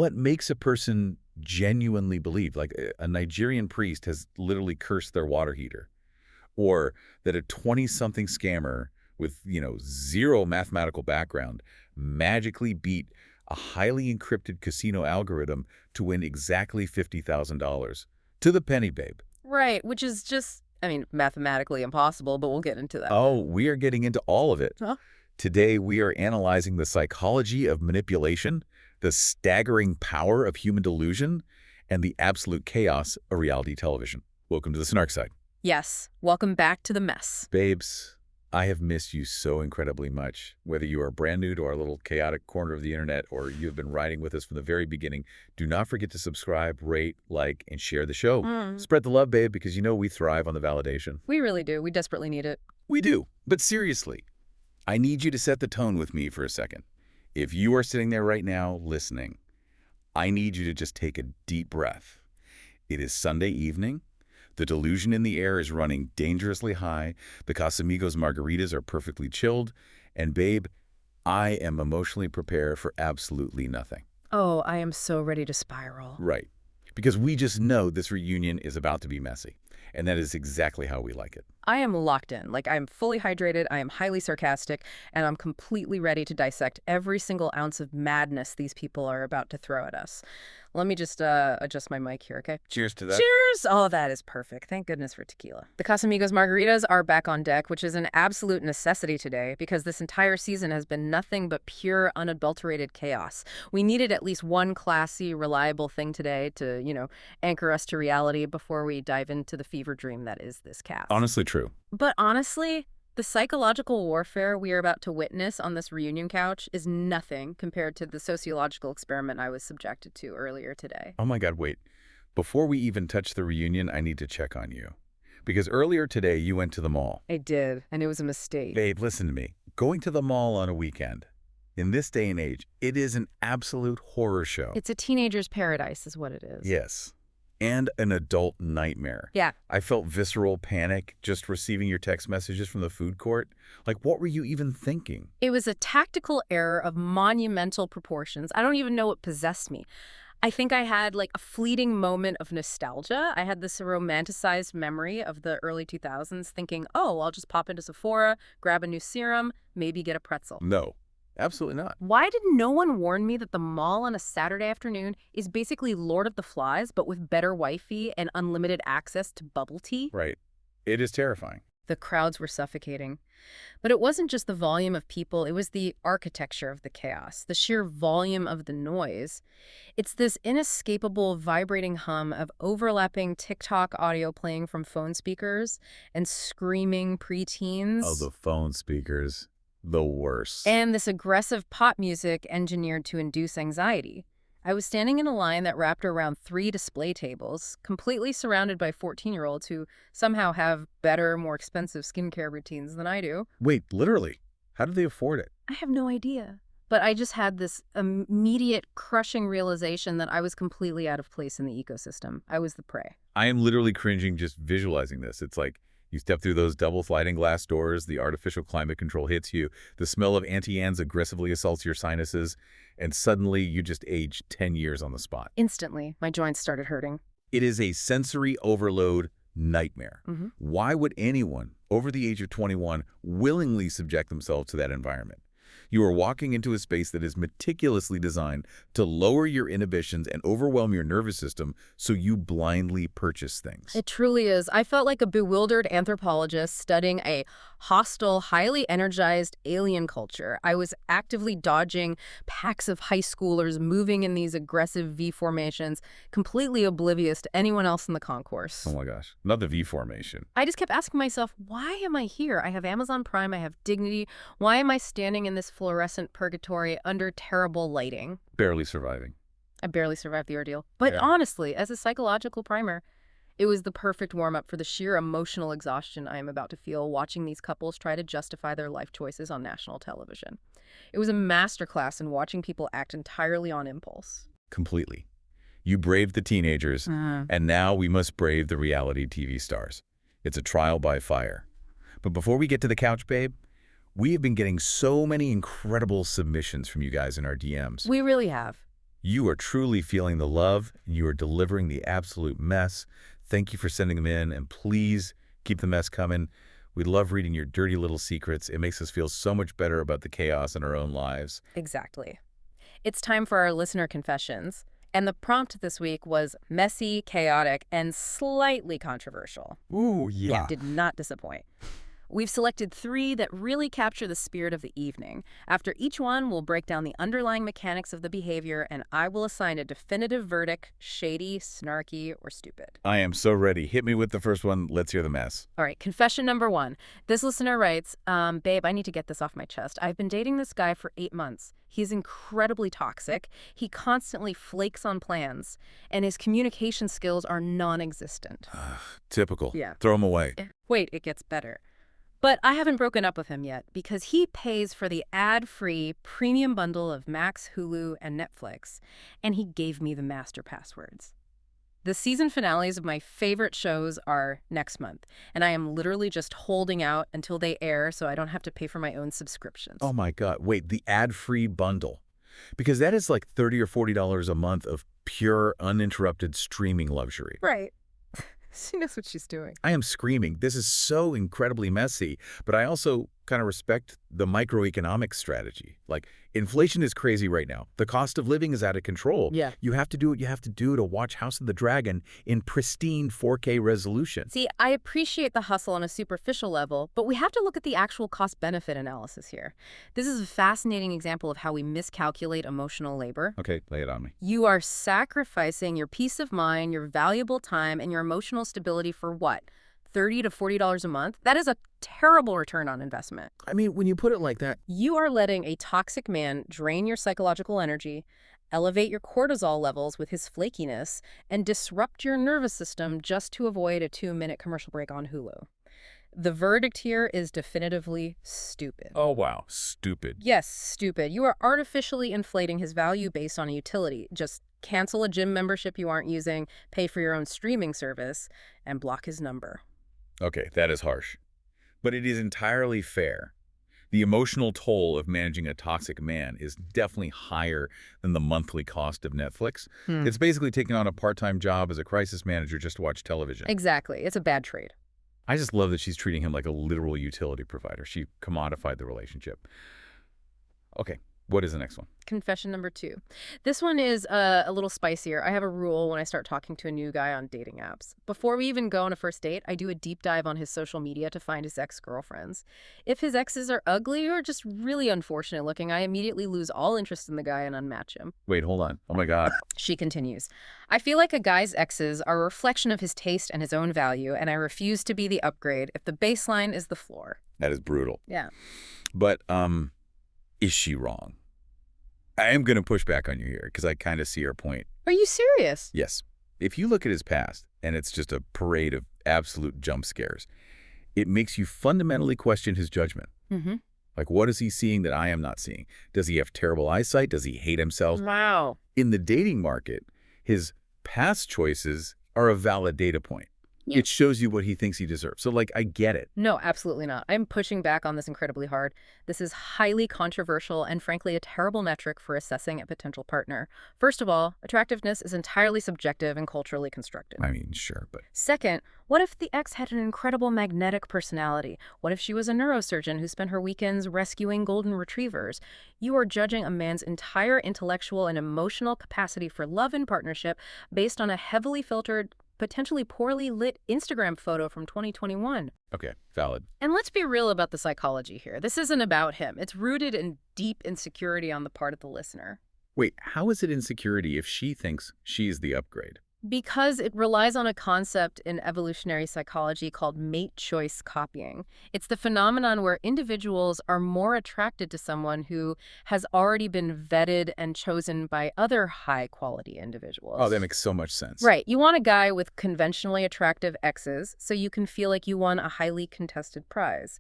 what makes a person genuinely believe, like a Nigerian priest has literally cursed their water heater, or that a 20-something scammer with, zero mathematical background magically beat a highly encrypted casino algorithm to win exactly $50,000 to the penny, babe. Right, which is just, mathematically impossible, but we'll get into that. Oh, we are getting into all of it. Huh? Today, we are analyzing the psychology of manipulation, the staggering power of human delusion, and the absolute chaos of reality television. Welcome to the Snark side. Yes, welcome back to the mess. Babes, I have missed you so incredibly much. Whether you are brand new to our little chaotic corner of the internet or you have been riding with us from the very beginning, do not forget to subscribe, rate, like, and share the show. Spread the love, babe, because we thrive on the validation. We really do. We desperately need it. We do. But seriously, I need you to set the tone with me for a second. If you are sitting there right now listening, I need you to just take a deep breath. It is Sunday evening. The delusion in the air is running dangerously high. The Casamigos margaritas are perfectly chilled. And babe, I am emotionally prepared for absolutely nothing. Oh, I am so ready to spiral. Right. Because we just know this reunion is about to be messy. And that is exactly how we like it. I am locked in. I'm fully hydrated, I am highly sarcastic, and I'm completely ready to dissect every single ounce of madness these people are about to throw at us. Let me just adjust my mic here, okay? Cheers to that. Cheers! Oh, that is perfect. Thank goodness for tequila. The Casamigos margaritas are back on deck, which is an absolute necessity today because this entire season has been nothing but pure, unadulterated chaos. We needed at least one classy, reliable thing today to, anchor us to reality before we dive into the fever dream that is this cast. Honestly true. But honestly, the psychological warfare we are about to witness on this reunion couch is nothing compared to the sociological experiment I was subjected to earlier today. Oh my God, wait. Before we even touch the reunion, I need to check on you. Because earlier today, you went to the mall. I did, and it was a mistake. Babe, listen to me. Going to the mall on a weekend, in this day and age, it is an absolute horror show. It's a teenager's paradise is what it is. Yes. And an adult nightmare. Yeah. I felt visceral panic just receiving your text messages from the food court. What were you even thinking? It was a tactical error of monumental proportions. I don't even know what possessed me. I think I had a fleeting moment of nostalgia. I had this romanticized memory of the early 2000s thinking, oh, I'll just pop into Sephora, grab a new serum, maybe get a pretzel. No. Absolutely not. Why did no one warn me that the mall on a Saturday afternoon is basically Lord of the Flies, but with better Wi-Fi and unlimited access to bubble tea? Right. It is terrifying. The crowds were suffocating. But it wasn't just the volume of people, it was the architecture of the chaos, the sheer volume of the noise. It's this inescapable vibrating hum of overlapping TikTok audio playing from phone speakers and screaming preteens. Oh, the phone speakers. The worst. And this aggressive pop music engineered to induce anxiety. I was standing in a line that wrapped around 3 display tables, completely surrounded by 14-year-olds who somehow have better, more expensive skincare routines than I do. Wait, literally? How do they afford it? I have no idea. But I just had this immediate, crushing realization that I was completely out of place in the ecosystem. I was the prey. I am literally cringing just visualizing this. It's like you step through those double sliding glass doors, the artificial climate control hits you, the smell of anti-ans aggressively assaults your sinuses, and suddenly you just age 10 years on the spot. Instantly, my joints started hurting. It is a sensory overload nightmare. Why would anyone over the age of 21 willingly subject themselves to that environment? You are walking into a space that is meticulously designed to lower your inhibitions and overwhelm your nervous system so you blindly purchase things. It truly is. I felt like a bewildered anthropologist studying a hostile, highly energized alien culture. I was actively dodging packs of high schoolers moving in these aggressive V formations, completely oblivious to anyone else in the concourse. Oh my gosh, not the V formation. I just kept asking myself, why am I here? I have Amazon Prime, I have dignity. Why am I standing in this fluorescent purgatory under terrible lighting? Barely surviving. I barely survived the ordeal. But Yeah. honestly, as a psychological primer, it was the perfect warm-up for the sheer emotional exhaustion I am about to feel watching these couples try to justify their life choices on national television. It was a masterclass in watching people act entirely on impulse. Completely. You braved the teenagers, and now we must brave the reality TV stars. It's a trial by fire. But before we get to the couch, babe, we have been getting so many incredible submissions from you guys in our DMs. We really have. You are truly feeling the love, and you are delivering the absolute mess. Thank you for sending them in, and please keep the mess coming. We love reading your dirty little secrets. It makes us feel so much better about the chaos in our own lives. Exactly. It's time for our listener confessions. And the prompt this week was messy, chaotic, and slightly controversial. Ooh, Yeah, did not disappoint. We've selected 3 that really capture the spirit of the evening. After each one, we'll break down the underlying mechanics of the behavior, and I will assign a definitive verdict: shady, snarky, or stupid. I am so ready. Hit me with the first one. Let's hear the mess. All right, confession number 1. This listener writes, babe, I need to get this off my chest. I've been dating this guy for 8 months. He's incredibly toxic. He constantly flakes on plans, and his communication skills are non-existent. Typical. Yeah. Throw them away. Wait, it gets better. But I haven't broken up with him yet because he pays for the ad-free premium bundle of Max, Hulu, and Netflix, and he gave me the master passwords. The season finales of my favorite shows are next month, and I am literally just holding out until they air so I don't have to pay for my own subscriptions. Oh my God. Wait, the ad-free bundle. Because that is like $30 or $40 a month of pure, uninterrupted streaming luxury. Right. She knows what she's doing. I am screaming. This is so incredibly messy, but I also kind of respect the microeconomic strategy. Like, inflation is crazy right now. The cost of living is out of control. Yeah. You have to do what you have to do to watch House of the Dragon in pristine 4K resolution. See, I appreciate the hustle on a superficial level, but we have to look at the actual cost-benefit analysis here. This is a fascinating example of how we miscalculate emotional labor. Okay, lay it on me. You are sacrificing your peace of mind, your valuable time, and your emotional stability for what? $30 to $40 a month? That is a terrible return on investment. I mean, when you put it like that, You are letting a toxic man drain your psychological energy, elevate your cortisol levels with his flakiness, and disrupt your nervous system just to avoid a 2-minute commercial break on Hulu. The verdict here is definitively stupid. oh wow, stupid. Yes, stupid. You are artificially inflating his value based on a utility. Just cancel a gym membership you aren't using, pay for your own streaming service, and block his number. Okay, that is harsh. But it is entirely fair. The emotional toll of managing a toxic man is definitely higher than the monthly cost of Netflix. It's basically taking on a part-time job as a crisis manager just to watch television. Exactly. It's a bad trade. I just love that she's treating him like a literal utility provider. She commodified the relationship. Okay, what is the next one? Confession number 2. This one is a little spicier. I have a rule when I start talking to a new guy on dating apps. Before we even go on a first date, I do a deep dive on his social media to find his ex-girlfriends. If his exes are ugly or just really unfortunate looking, I immediately lose all interest in the guy and unmatch him. Wait, hold on. Oh my God. She continues, I feel like a guy's exes are a reflection of his taste and his own value, and I refuse to be the upgrade if the baseline is the floor. That is brutal. Yeah. But, is she wrong? I am going to push back on you here because I kind of see her point. Are you serious? Yes. If you look at his past, and it's just a parade of absolute jump scares, it makes you fundamentally question his judgment. Mm-hmm. Like, what is he seeing that I am not seeing? Does he have terrible eyesight? Does he hate himself? Wow. In the dating market, his past choices are a valid data point. Yeah. It shows you what he thinks he deserves. So, like, I get it. No, absolutely not. I'm pushing back on this incredibly hard. This is highly controversial and frankly a terrible metric for assessing a potential partner. First of all, attractiveness is entirely subjective and culturally constructed. I mean, sure, but... Second, what if the ex had an incredible magnetic personality? What if she was a neurosurgeon who spent her weekends rescuing golden retrievers? You are judging a man's entire intellectual and emotional capacity for love and partnership based on a heavily filtered, potentially poorly lit Instagram photo from 2021. Okay, valid. And let's be real about the psychology here. This isn't about him. It's rooted in deep insecurity on the part of the listener. Wait, how is it insecurity if she thinks she's the upgrade? Because it relies on a concept in evolutionary psychology called mate choice copying. It's the phenomenon where individuals are more attracted to someone who has already been vetted and chosen by other high-quality individuals. Oh, that makes so much sense. Right. You want a guy with conventionally attractive exes so you can feel like you won a highly contested prize.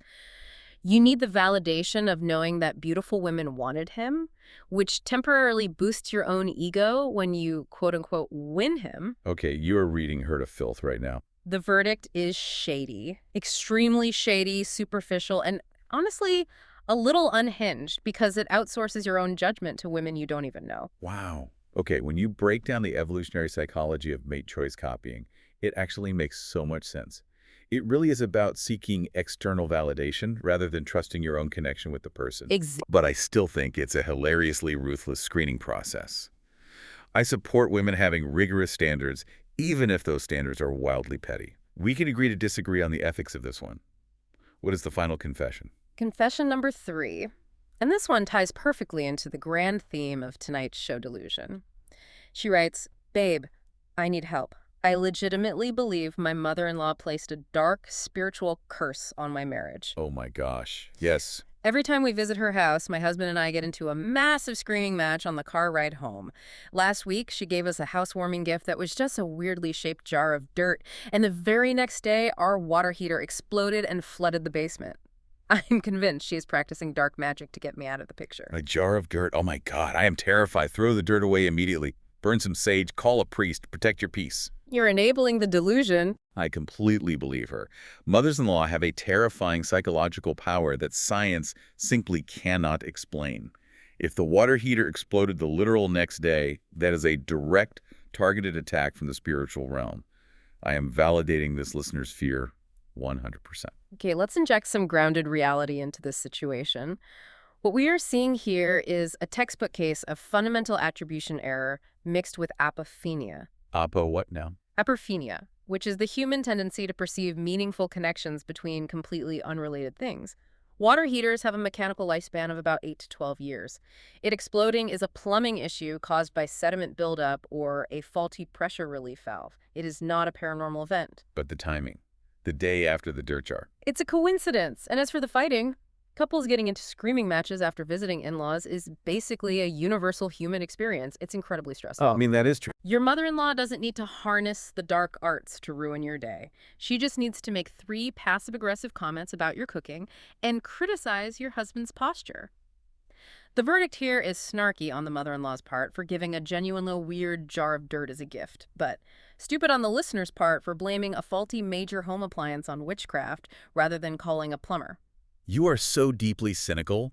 You need the validation of knowing that beautiful women wanted him, which temporarily boosts your own ego when you, quote-unquote, win him. Okay, you are reading her to filth right now. The verdict is shady, extremely shady, superficial, and honestly, a little unhinged because it outsources your own judgment to women you don't even know. Wow. Okay, when you break down the evolutionary psychology of mate choice copying, it actually makes so much sense. It really is about seeking external validation rather than trusting your own connection with the person. But I still think it's a hilariously ruthless screening process. I support women having rigorous standards, even if those standards are wildly petty. We can agree to disagree on the ethics of this one. What is the final confession? Confession number 3. And this one ties perfectly into the grand theme of tonight's show delusion. She writes, "Babe, I need help. I legitimately believe my mother-in-law placed a dark spiritual curse on my marriage. Oh my gosh. Yes. Every time we visit her house, my husband and I get into a massive screaming match on the car ride home. Last week, she gave us a housewarming gift that was just a weirdly shaped jar of dirt, and the very next day, our water heater exploded and flooded the basement. I'm convinced she is practicing dark magic to get me out of the picture." A jar of dirt. Oh my God, I am terrified. Throw the dirt away immediately. Burn some sage, call a priest, protect your peace. You're enabling the delusion. I completely believe her. Mothers-in-law have a terrifying psychological power that science simply cannot explain. If the water heater exploded the literal next day, that is a direct, targeted attack from the spiritual realm. I am validating this listener's fear 100%. Okay, let's inject some grounded reality into this situation. What we are seeing here is a textbook case of fundamental attribution error mixed with apophenia. Apo what now? Apophenia, which is the human tendency to perceive meaningful connections between completely unrelated things. Water heaters have a mechanical lifespan of about 8 to 12 years. It exploding is a plumbing issue caused by sediment buildup or a faulty pressure relief valve. It is not a paranormal event. But the timing. The day after the dirt jar. It's a coincidence. And as for the fighting, couples getting into screaming matches after visiting in-laws is basically a universal human experience. It's incredibly stressful. Oh, I mean, that is true. Your mother-in-law doesn't need to harness the dark arts to ruin your day. She just needs to make 3 passive-aggressive comments about your cooking and criticize your husband's posture. The verdict here is snarky on the mother-in-law's part for giving a genuinely weird jar of dirt as a gift, but stupid on the listener's part for blaming a faulty major home appliance on witchcraft rather than calling a plumber. You are so deeply cynical.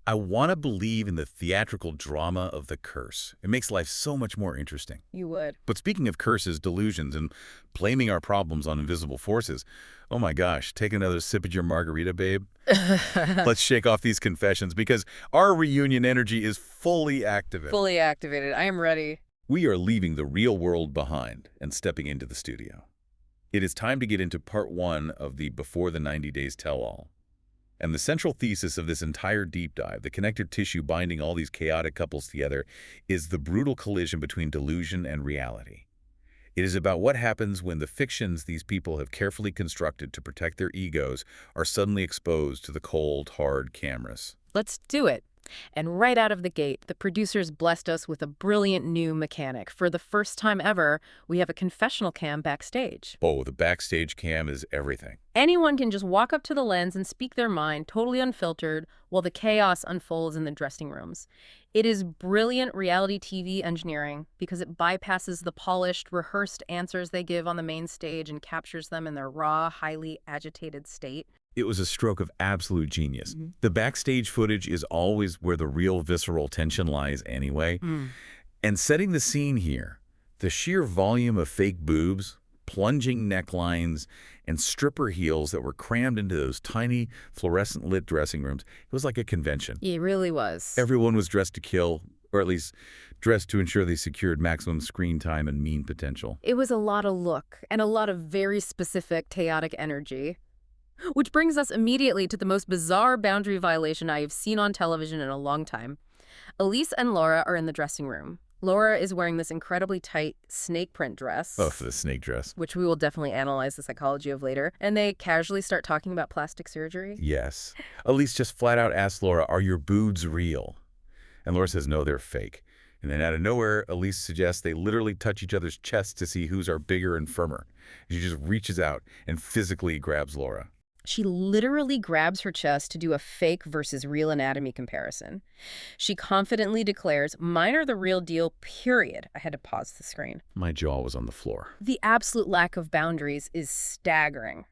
I want to believe in the theatrical drama of the curse. It makes life so much more interesting. You would. But speaking of curses, delusions, and blaming our problems on invisible forces, oh my gosh, take another sip of your margarita, babe. Let's shake off these confessions because our reunion energy is fully activated. Fully activated. I am ready. We are leaving the real world behind and stepping into the studio. It is time to get into part 1 of the Before the 90 Days Tell-All. And the central thesis of this entire deep dive, the connective tissue binding all these chaotic couples together, is the brutal collision between delusion and reality. It is about what happens when the fictions these people have carefully constructed to protect their egos are suddenly exposed to the cold, hard cameras. Let's do it. And right out of the gate, the producers blessed us with a brilliant new mechanic. For the first time ever, we have a confessional cam backstage. Oh, the backstage cam is everything. Anyone can just walk up to the lens and speak their mind, totally unfiltered, while the chaos unfolds in the dressing rooms. It is brilliant reality TV engineering because it bypasses the polished, rehearsed answers they give on the main stage and captures them in their raw, highly agitated state. It was a stroke of absolute genius. The backstage footage is always where the real visceral tension lies anyway. And setting the scene here, the sheer volume of fake boobs, plunging necklines, and stripper heels that were crammed into those tiny fluorescent lit dressing rooms, it was like a convention. It really was. Everyone was dressed to kill, or at least dressed to ensure they secured maximum screen time and mean potential. It was a lot of look and a lot of very specific chaotic energy. Which brings us immediately to the most bizarre boundary violation I have seen on television in a long time. Elise and Laura are in the dressing room. Laura is wearing this incredibly tight snake print dress. Oh, for the snake dress. Which we will definitely analyze the psychology of later. And they casually start talking about plastic surgery. Yes. Elise just flat out asks Laura, "Are your boobs real?" And Laura says, "No, they're fake." And then out of nowhere, Elise suggests they literally touch each other's chests to see whose are bigger and firmer. She just reaches out and physically grabs Laura. She literally grabs her chest to do a fake versus real anatomy comparison. She confidently declares, "Mine are the real deal, period." I had to pause the screen. My jaw was on the floor. The absolute lack of boundaries is staggering.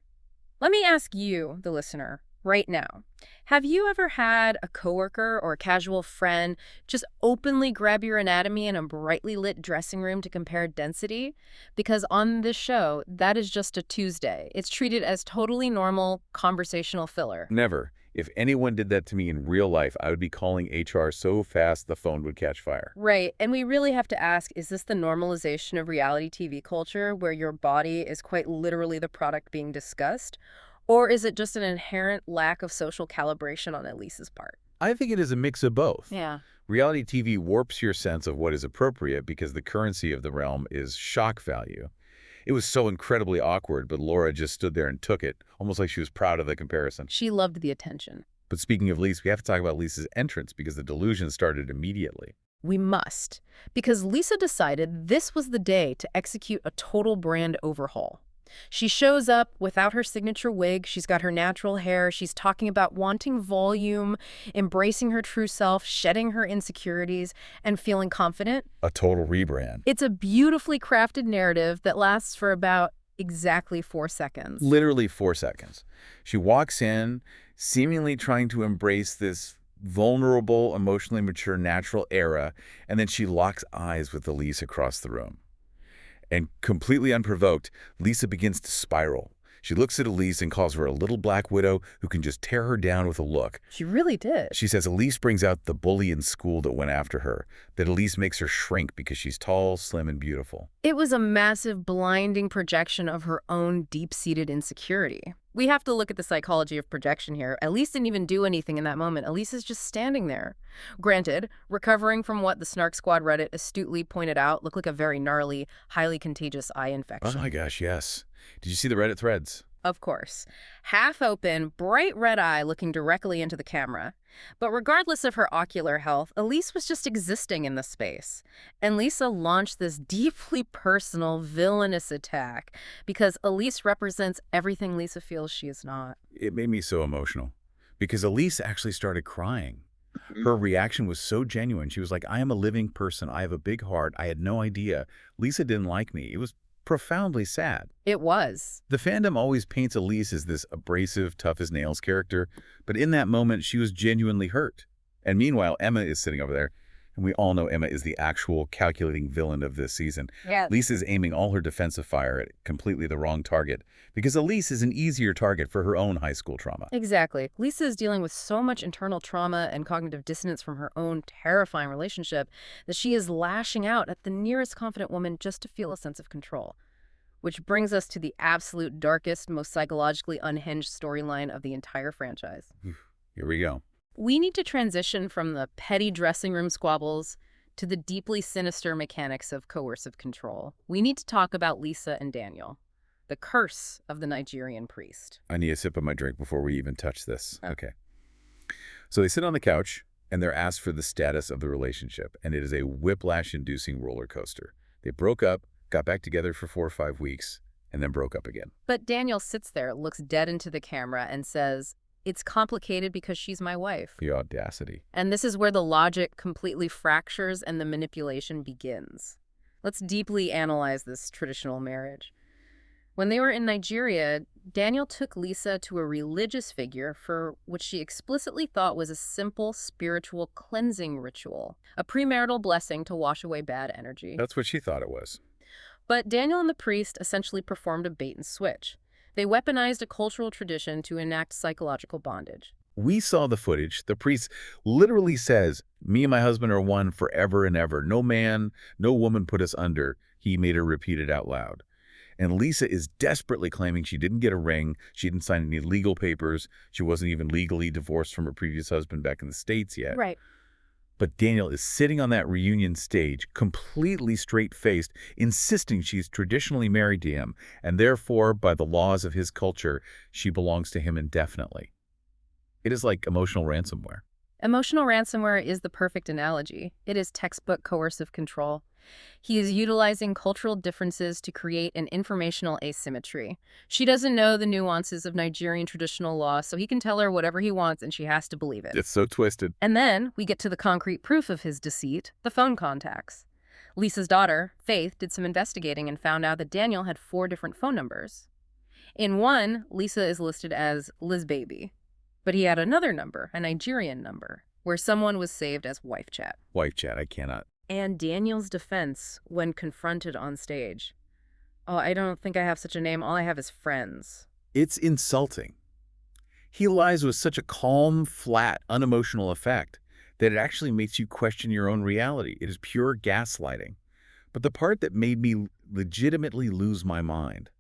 Let me ask you, the listener, right now. Have you ever had a coworker or a casual friend just openly grab your anatomy in a brightly lit dressing room to compare density? Because on this show, that is just a Tuesday. It's treated as totally normal conversational filler. Never. If anyone did that to me in real life, I would be calling HR so fast the phone would catch fire. Right, and we really have to ask, is this the normalization of reality TV culture where your body is quite literally the product being discussed? Or is it just an inherent lack of social calibration on Elise's part? I think it is a mix of both. Yeah. Reality TV warps your sense of what is appropriate because the currency of the realm is shock value. It was so incredibly awkward, but Laura just stood there and took it, almost like she was proud of the comparison. She loved the attention. But speaking of Lise, we have to talk about Lisa's entrance because the delusion started immediately. We must, because Lisa decided this was the day to execute a total brand overhaul. She shows up without her signature wig, she's got her natural hair, she's talking about wanting volume, embracing her true self, shedding her insecurities, and feeling confident. A total rebrand. It's a beautifully crafted narrative that lasts for about exactly 4 seconds. Literally 4 seconds. She walks in, seemingly trying to embrace this vulnerable, emotionally mature, natural era, and then she locks eyes with Elise across the room. And completely unprovoked, Lisa begins to spiral. She looks at Elise and calls her a little black widow who can just tear her down with a look. She really did. She says Elise brings out the bully in school that went after her, that Elise makes her shrink because she's tall, slim, and beautiful. It was a massive, blinding projection of her own deep-seated insecurity. We have to look at the psychology of projection here. Elise didn't even do anything in that moment. Elise is just standing there. Granted, recovering from what the Snark Squad Reddit astutely pointed out looked like a very gnarly, highly contagious eye infection. Oh my gosh, yes. Did you see the Reddit threads? Of course. Half open, bright red eye looking directly into the camera. But regardless of her ocular health, Elise was just existing in the space. And Lisa launched this deeply personal, villainous attack because Elise represents everything Lisa feels she is not. It made me so emotional because Elise actually started crying. Her reaction was so genuine. She was like, I am a living person. I have a big heart. I had no idea. Lisa didn't like me. It was profoundly sad. It was. The fandom always paints Elise as this abrasive, tough-as-nails character, but in that moment, she was genuinely hurt. And meanwhile, Emma is sitting over there, and we all know Emma is the actual calculating villain of this season. Yes. Lisa's aiming all her defensive fire at completely the wrong target, because Elise is an easier target for her own high school trauma. Exactly. Lisa is dealing with so much internal trauma and cognitive dissonance from her own terrifying relationship that she is lashing out at the nearest confident woman just to feel a sense of control. Which brings us to the absolute darkest, most psychologically unhinged storyline of the entire franchise. Here we go. We need to transition from the petty dressing room squabbles to the deeply sinister mechanics of coercive control. We need to talk about Lisa and Daniel, the curse of the Nigerian priest. I need a sip of my drink before we even touch this. Okay. So they sit on the couch, and they're asked for the status of the relationship, and it is a whiplash-inducing roller coaster. They broke up, got back together for 4 or 5 weeks, and then broke up again. But Daniel sits there, looks dead into the camera, and says, it's complicated because she's my wife. The audacity. And this is where the logic completely fractures and the manipulation begins. Let's deeply analyze this traditional marriage. When they were in Nigeria, Daniel took Lisa to a religious figure for what she explicitly thought was a simple spiritual cleansing ritual, a premarital blessing to wash away bad energy. That's what she thought it was. But Daniel and the priest essentially performed a bait and switch. They weaponized a cultural tradition to enact psychological bondage. We saw the footage. The priest literally says, me and my husband are one forever and ever. No man, no woman put us under. He made her repeat it out loud. And Lisa is desperately claiming she didn't get a ring. She didn't sign any legal papers. She wasn't even legally divorced from her previous husband back in the States yet. Right. But Daniel is sitting on that reunion stage, completely straight-faced, insisting she's traditionally married to him, and therefore, by the laws of his culture, she belongs to him indefinitely. It is like emotional ransomware. Emotional ransomware is the perfect analogy. It is textbook coercive control. He is utilizing cultural differences to create an informational asymmetry. She doesn't know the nuances of Nigerian traditional law, so he can tell her whatever he wants and she has to believe it. It's so twisted. And then we get to the concrete proof of his deceit, the phone contacts. Lisa's daughter, Faith, did some investigating and found out that Daniel had 4 different phone numbers. In one, Lisa is listed as Liz Baby. But he had another number, a Nigerian number, where someone was saved as wife chat. Wife chat, I cannot. And Daniel's defense when confronted on stage. Oh, I don't think I have such a name. All I have is friends. It's insulting. He lies with such a calm, flat, unemotional effect that it actually makes you question your own reality. It is pure gaslighting. But the part that made me legitimately lose my mind,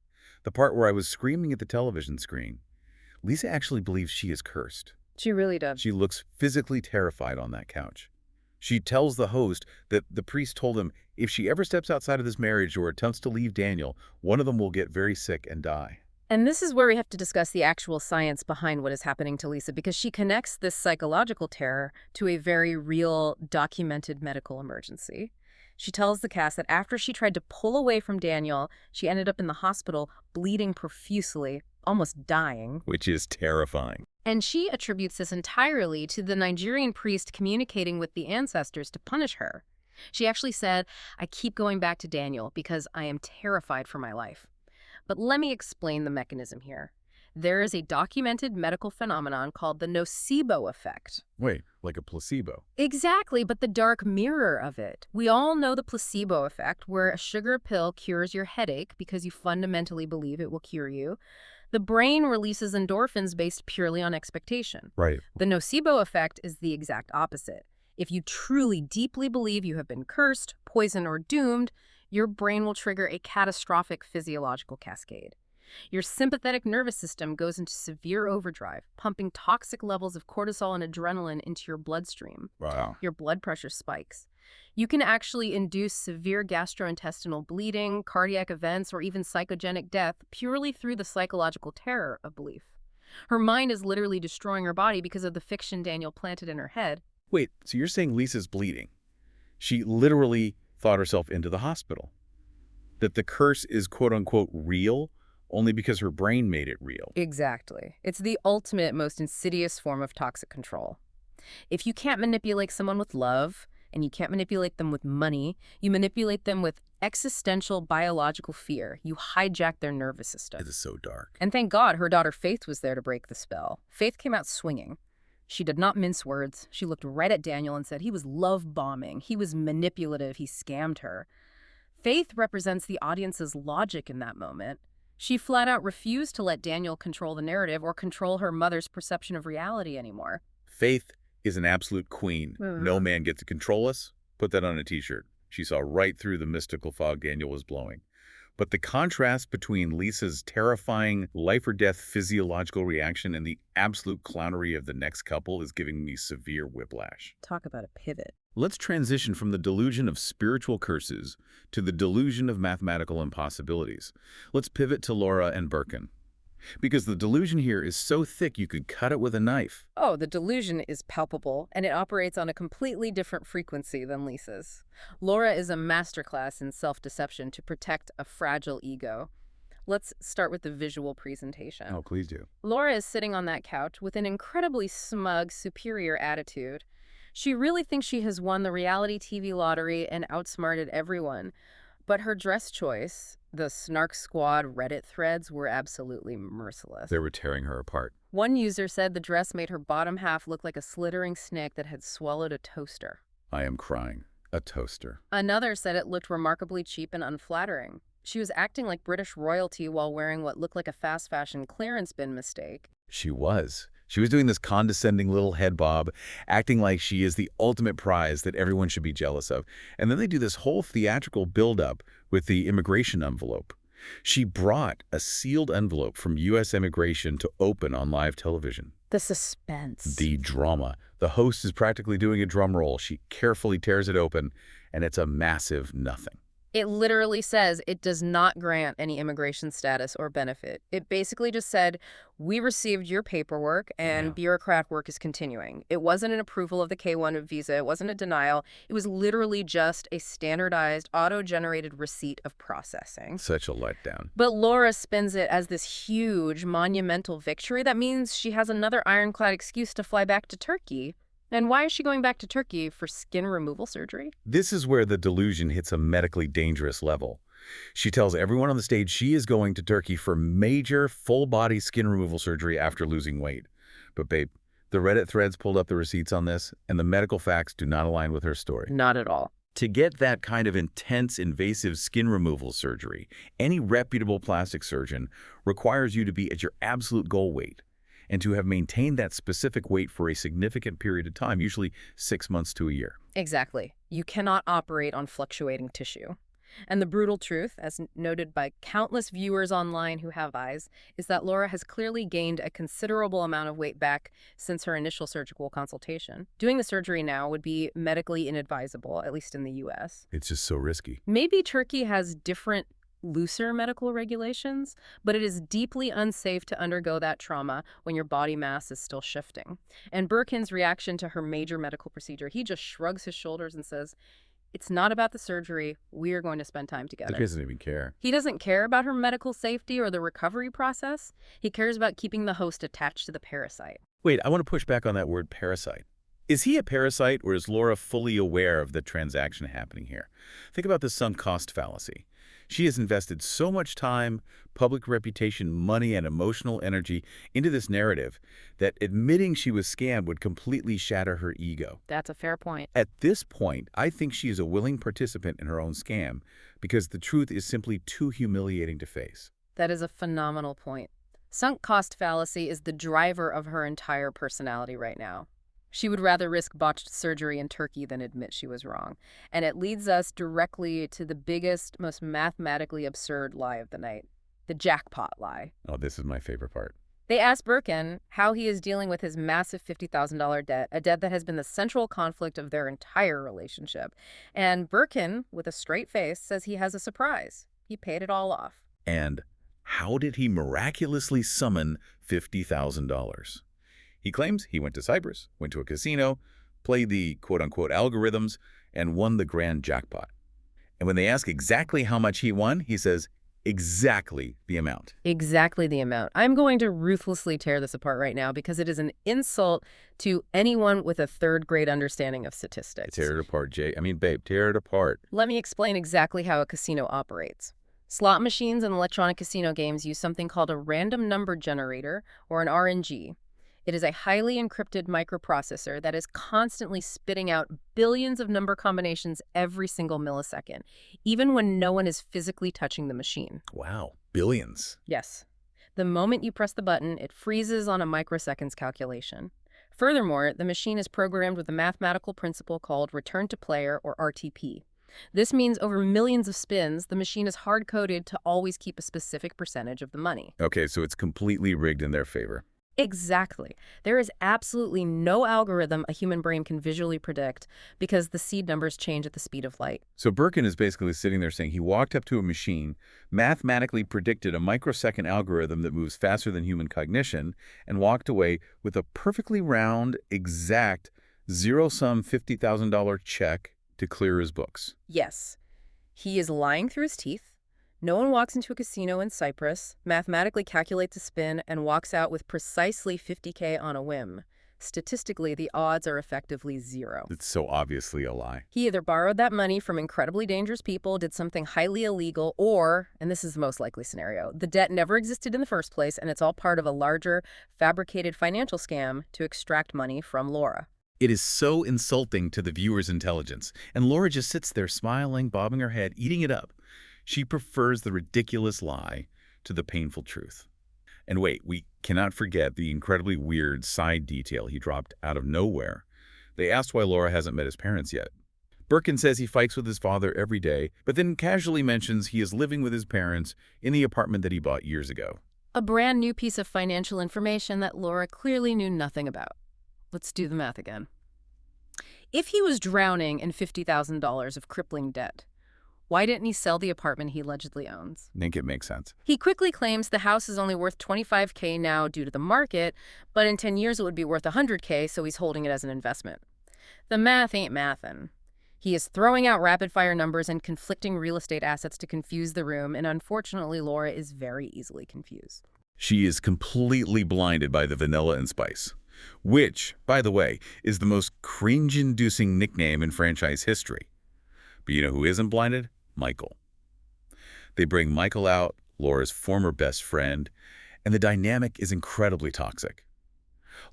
the part where I was screaming at the television screen, Lisa actually believes she is cursed. She really does. She looks physically terrified on that couch. She tells the host that the priest told him if she ever steps outside of this marriage or attempts to leave Daniel, one of them will get very sick and die. And this is where we have to discuss the actual science behind what is happening to Lisa, because she connects this psychological terror to a very real, documented medical emergency. She tells the cast that after she tried to pull away from Daniel, she ended up in the hospital bleeding profusely, almost dying. Which is terrifying. And she attributes this entirely to the Nigerian priest communicating with the ancestors to punish her. She actually said, "I keep going back to Daniel because I am terrified for my life." But let me explain the mechanism here. There is a documented medical phenomenon called the nocebo effect. Wait, like a placebo? Exactly, but the dark mirror of it. We all know the placebo effect, where a sugar pill cures your headache because you fundamentally believe it will cure you. The brain releases endorphins based purely on expectation. Right. The nocebo effect is the exact opposite. If you truly deeply believe you have been cursed, poisoned, or doomed, your brain will trigger a catastrophic physiological cascade. Your sympathetic nervous system goes into severe overdrive, pumping toxic levels of cortisol and adrenaline into your bloodstream. Wow. Your blood pressure spikes. You can actually induce severe gastrointestinal bleeding, cardiac events, or even psychogenic death purely through the psychological terror of belief. Her mind is literally destroying her body because of the fiction Daniel planted in her head. Wait, so you're saying Lisa's bleeding? She literally thought herself into the hospital? That the curse is quote-unquote real only because her brain made it real? Exactly. It's the ultimate, most insidious form of toxic control. If you can't manipulate someone with love, and you can't manipulate them with money, you manipulate them with existential biological fear. You hijack their nervous system. It is so dark. And thank God her daughter Faith was there to break the spell. Faith came out swinging. She did not mince words. She looked right at Daniel and said he was love-bombing. He was manipulative. He scammed her. Faith represents the audience's logic in that moment. She flat out refused to let Daniel control the narrative or control her mother's perception of reality anymore. Faith is an absolute queen. No man gets to control us. Put that on a t-shirt. She saw right through the mystical fog Daniel was blowing. But the contrast between Lisa's terrifying life-or-death physiological reaction and the absolute clownery of the next couple is giving me severe whiplash. Talk about a pivot. Let's transition from the delusion of spiritual curses to the delusion of mathematical impossibilities. Let's pivot to Laura and Birkin. Because the delusion here is so thick you could cut it with a knife. Oh, the delusion is palpable, and it operates on a completely different frequency than Lisa's. Laura is a masterclass in self-deception to protect a fragile ego. Let's start with the visual presentation. Oh, please do. Laura is sitting on that couch with an incredibly smug, superior attitude. She really thinks she has won the reality TV lottery and outsmarted everyone. But her dress choice, the Snark Squad Reddit threads, were absolutely merciless. They were tearing her apart. One user said the dress made her bottom half look like a slithering snake that had swallowed a toaster. I am crying. A toaster. Another said it looked remarkably cheap and unflattering. She was acting like British royalty while wearing what looked like a fast fashion clearance bin mistake. She was. She was doing this condescending little head bob, acting like she is the ultimate prize that everyone should be jealous of. And then they do this whole theatrical build-up with the immigration envelope. She brought a sealed envelope from U.S. Immigration to open on live television. The suspense. The drama. The host is practically doing a drum roll. She carefully tears it open, and it's a massive nothing. It literally says it does not grant any immigration status or benefit. It basically just said, we received your paperwork and bureaucrat work is continuing. It wasn't an approval of the K-1 visa. It wasn't a denial. It was literally just a standardized, auto-generated receipt of processing. Such a letdown. But Laura spins it as this huge, monumental victory. That means she has another ironclad excuse to fly back to Turkey. And why is she going back to Turkey for skin removal surgery? This is where the delusion hits a medically dangerous level. She tells everyone on the stage she is going to Turkey for major full-body skin removal surgery after losing weight. But babe, the Reddit threads pulled up the receipts on this, and the medical facts do not align with her story. Not at all. To get that kind of intense, invasive skin removal surgery, any reputable plastic surgeon requires you to be at your absolute goal weight and to have maintained that specific weight for a significant period of time, usually 6 months to a year. Exactly. You cannot operate on fluctuating tissue. And the brutal truth, as noted by countless viewers online who have eyes, is that Laura has clearly gained a considerable amount of weight back since her initial surgical consultation. Doing the surgery now would be medically inadvisable, at least in the U.S. It's just so risky. Maybe Turkey has different, looser medical regulations, but it is deeply unsafe to undergo that trauma when your body mass is still shifting. And Birkin's reaction to her major medical procedure, he just shrugs his shoulders and says, "It's not about the surgery. We are going to spend time together." He doesn't even care. He doesn't care about her medical safety or the recovery process. He cares about keeping the host attached to the parasite. Wait, I want to push back on that word parasite. Is he a parasite, or is Laura fully aware of the transaction happening here? Think about the sunk cost fallacy. She has invested so much time, public reputation, money, and emotional energy into this narrative that admitting she was scammed would completely shatter her ego. That's a fair point. At this point, I think she is a willing participant in her own scam because the truth is simply too humiliating to face. That is a phenomenal point. Sunk cost fallacy is the driver of her entire personality right now. She would rather risk botched surgery in Turkey than admit she was wrong. And it leads us directly to the biggest, most mathematically absurd lie of the night, the jackpot lie. Oh, this is my favorite part. They asked Birkin how he is dealing with his massive $50,000 debt, a debt that has been the central conflict of their entire relationship. And Birkin, with a straight face, says he has a surprise. He paid it all off. And how did he miraculously summon $50,000? He claims he went to Cyprus, went to a casino, played the quote-unquote algorithms, and won the grand jackpot. And when they ask exactly how much he won, he says exactly the amount. Exactly the amount. I'm going to ruthlessly tear this apart right now because it is an insult to anyone with a third-grade understanding of statistics. Tear it apart, Jay. I mean, babe, tear it apart. Let me explain exactly how a casino operates. Slot machines and electronic casino games use something called a random number generator, or an RNG. It is a highly encrypted microprocessor that is constantly spitting out billions of number combinations every single millisecond, even when no one is physically touching the machine. Wow, billions. Yes. The moment you press the button, it freezes on a microseconds calculation. Furthermore, the machine is programmed with a mathematical principle called return to player, or RTP. This means over millions of spins, the machine is hard-coded to always keep a specific percentage of the money. Okay, so it's completely rigged in their favor. Exactly. There is absolutely no algorithm a human brain can visually predict because the seed numbers change at the speed of light. So Birkin is basically sitting there saying he walked up to a machine, mathematically predicted a microsecond algorithm that moves faster than human cognition, and walked away with a perfectly round, exact, zero-sum $50,000 check to clear his books. Yes. He is lying through his teeth. No one walks into a casino in Cyprus, mathematically calculates a spin, and walks out with precisely $50K on a whim. Statistically, the odds are effectively zero. It's so obviously a lie. He either borrowed that money from incredibly dangerous people, did something highly illegal, or, and this is the most likely scenario, the debt never existed in the first place, and it's all part of a larger, fabricated financial scam to extract money from Laura. It is so insulting to the viewer's intelligence, and Laura just sits there smiling, bobbing her head, eating it up. She prefers the ridiculous lie to the painful truth. And wait, we cannot forget the incredibly weird side detail he dropped out of nowhere. They asked why Laura hasn't met his parents yet. Birkin says he fights with his father every day, but then casually mentions he is living with his parents in the apartment that he bought years ago. A brand new piece of financial information that Laura clearly knew nothing about. Let's do the math again. If he was drowning in $50,000 of crippling debt, why didn't he sell the apartment he allegedly owns? I think it makes sense. He quickly claims the house is only worth $25K now due to the market, but in 10 years it would be worth $100K, so he's holding it as an investment. The math ain't mathin'. He is throwing out rapid-fire numbers and conflicting real estate assets to confuse the room, and unfortunately, Laura is very easily confused. She is completely blinded by the vanilla and spice, which, by the way, is the most cringe-inducing nickname in franchise history. But you know who isn't blinded? Michael. They bring Michael out, Laura's former best friend, and the dynamic is incredibly toxic.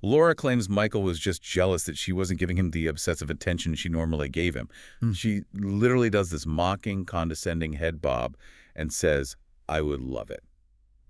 Laura claims Michael was just jealous that she wasn't giving him the obsessive attention she normally gave him. She literally does this mocking, condescending head bob and says, "I would love it."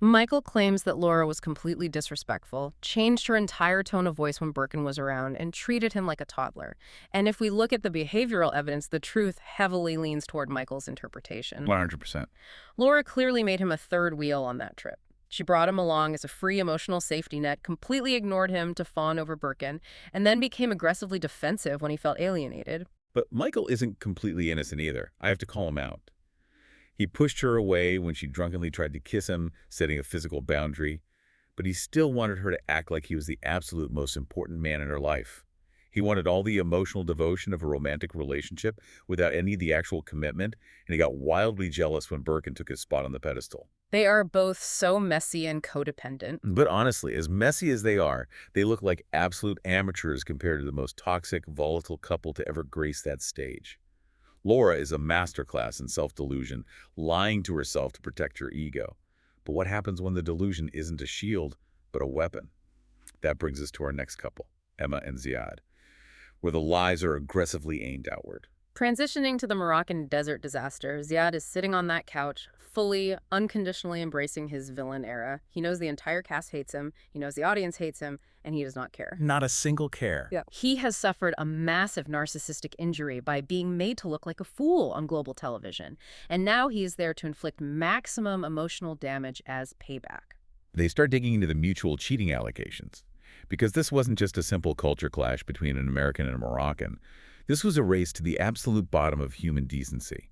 Michael claims that Laura was completely disrespectful, changed her entire tone of voice when Birkin was around, and treated him like a toddler. And if we look at the behavioral evidence, the truth heavily leans toward Michael's interpretation. 100%. Laura clearly made him a third wheel on that trip. She brought him along as a free emotional safety net, completely ignored him to fawn over Birkin, and then became aggressively defensive when he felt alienated. But Michael isn't completely innocent either. I have to call him out. He pushed her away when she drunkenly tried to kiss him, setting a physical boundary, but he still wanted her to act like he was the absolute most important man in her life. He wanted all the emotional devotion of a romantic relationship without any of the actual commitment, and he got wildly jealous when Birkin took his spot on the pedestal. They are both so messy and codependent. But honestly, as messy as they are, they look like absolute amateurs compared to the most toxic, volatile couple to ever grace that stage. Laura is a masterclass in self-delusion, lying to herself to protect her ego. But what happens when the delusion isn't a shield, but a weapon? That brings us to our next couple, Emma and Ziad, where the lies are aggressively aimed outward. Transitioning to the Moroccan desert disaster, Ziad is sitting on that couch, fully, unconditionally embracing his villain era. He knows the entire cast hates him, he knows the audience hates him, and he does not care. Not a single care. Yeah. He has suffered a massive narcissistic injury by being made to look like a fool on global television, and now he is there to inflict maximum emotional damage as payback. They start digging into the mutual cheating allegations, because this wasn't just a simple culture clash between an American and a Moroccan. This was a race to the absolute bottom of human decency.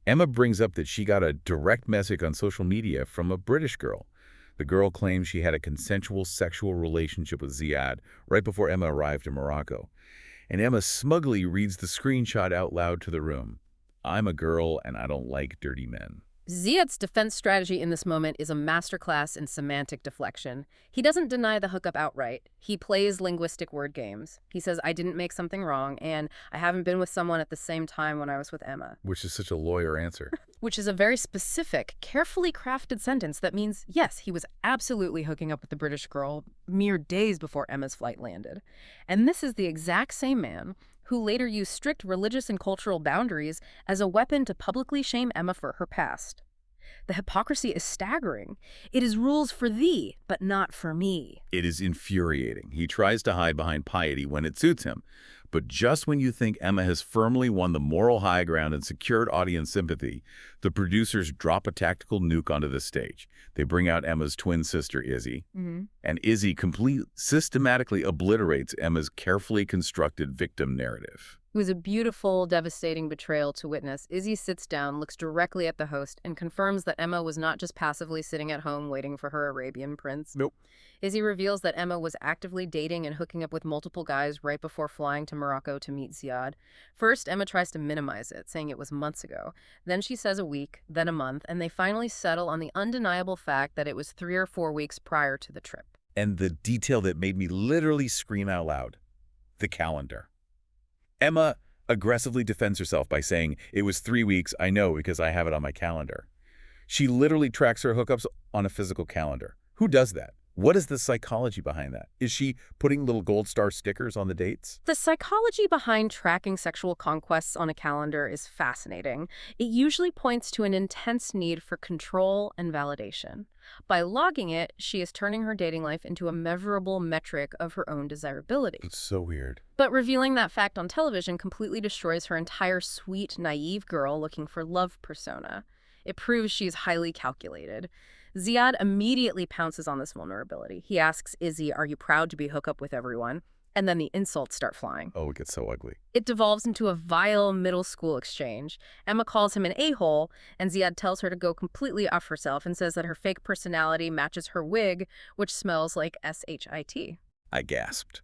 Emma brings up that she got a direct message on social media from a British girl. The girl claims she had a consensual sexual relationship with Ziad right before Emma arrived in Morocco. And Emma smugly reads the screenshot out loud to the room. "I'm a girl and I don't like dirty men." Ziad's defense strategy in this moment is a masterclass in semantic deflection. He doesn't deny the hookup outright. He plays linguistic word games. He says, "I didn't make something wrong, and I haven't been with someone at the same time when I was with Emma." Which is such a lawyer answer. Which is a very specific, carefully crafted sentence that means, yes, he was absolutely hooking up with the British girl mere days before Emma's flight landed. And this is the exact same man who later used strict religious and cultural boundaries as a weapon to publicly shame Emma for her past. The hypocrisy is staggering. It is rules for thee, but not for me. It is infuriating. He tries to hide behind piety when it suits him. But just when you think Emma has firmly won the moral high ground and secured audience sympathy, the producers drop a tactical nuke onto the stage. They bring out Emma's twin sister, Izzy. And Izzy systematically obliterates Emma's carefully constructed victim narrative. It was a beautiful, devastating betrayal to witness. Izzy sits down, looks directly at the host, and confirms that Emma was not just passively sitting at home waiting for her Arabian prince. Nope. Izzy reveals that Emma was actively dating and hooking up with multiple guys right before flying to Morocco to meet Ziad. First, Emma tries to minimize it, saying it was months ago. Then she says a week, then a month, and they finally settle on the undeniable fact that it was 3 or 4 weeks prior to the trip. And the detail that made me literally scream out loud: the calendar. Emma aggressively defends herself by saying, "It was 3 weeks, I know, because I have it on my calendar." She literally tracks her hookups on a physical calendar. Who does that? What is the psychology behind that? Is she putting little gold star stickers on the dates? The psychology behind tracking sexual conquests on a calendar is fascinating. It usually points to an intense need for control and validation. By logging it, she is turning her dating life into a measurable metric of her own desirability. It's so weird. But revealing that fact on television completely destroys her entire sweet, naive girl looking for love persona. It proves she's highly calculated. Ziad immediately pounces on this vulnerability. He asks Izzy, "Are you proud to be hooked up with everyone?" And then the insults start flying. Oh, it gets so ugly. It devolves into a vile middle school exchange. Emma calls him an a-hole, and Ziad tells her to go completely off herself and says that her fake personality matches her wig, which smells like shit. I gasped.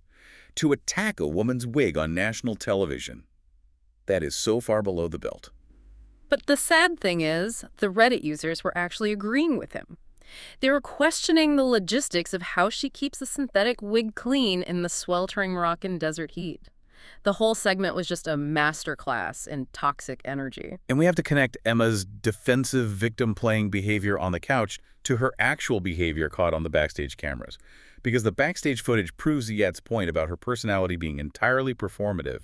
To attack a woman's wig on national television. That is so far below the belt. But the sad thing is, the Reddit users were actually agreeing with him. They were questioning the logistics of how she keeps the synthetic wig clean in the sweltering Moroccan desert heat. The whole segment was just a masterclass in toxic energy. And we have to connect Emma's defensive victim-playing behavior on the couch to her actual behavior caught on the backstage cameras. Because the backstage footage proves Ziad's point about her personality being entirely performative.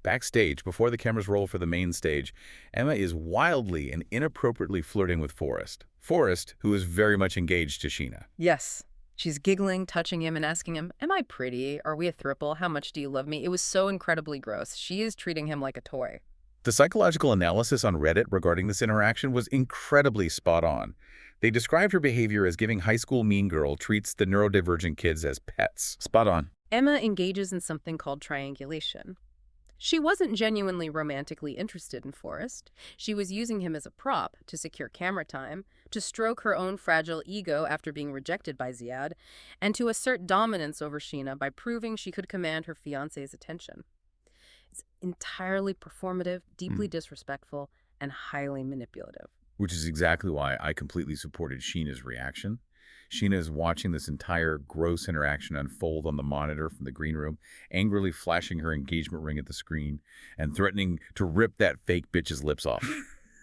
Backstage, before the cameras roll for the main stage, Emma is wildly and inappropriately flirting with Forrest. Forrest, who is very much engaged to Sheena. Yes. She's giggling, touching him, and asking him, "Am I pretty? Are we a throuple? How much do you love me?" It was so incredibly gross. She is treating him like a toy. The psychological analysis on Reddit regarding this interaction was incredibly spot on. They described her behavior as giving high school mean girl treats the neurodivergent kids as pets. Spot on. Emma engages in something called triangulation. She wasn't genuinely romantically interested in Forrest. She was using him as a prop to secure camera time, to stroke her own fragile ego after being rejected by Ziad, and to assert dominance over Sheena by proving she could command her fiancé's attention. It's entirely performative, deeply disrespectful, and highly manipulative. Which is exactly why I completely supported Sheena's reaction. Sheena is watching this entire gross interaction unfold on the monitor from the green room, angrily flashing her engagement ring at the screen and threatening to rip that fake bitch's lips off.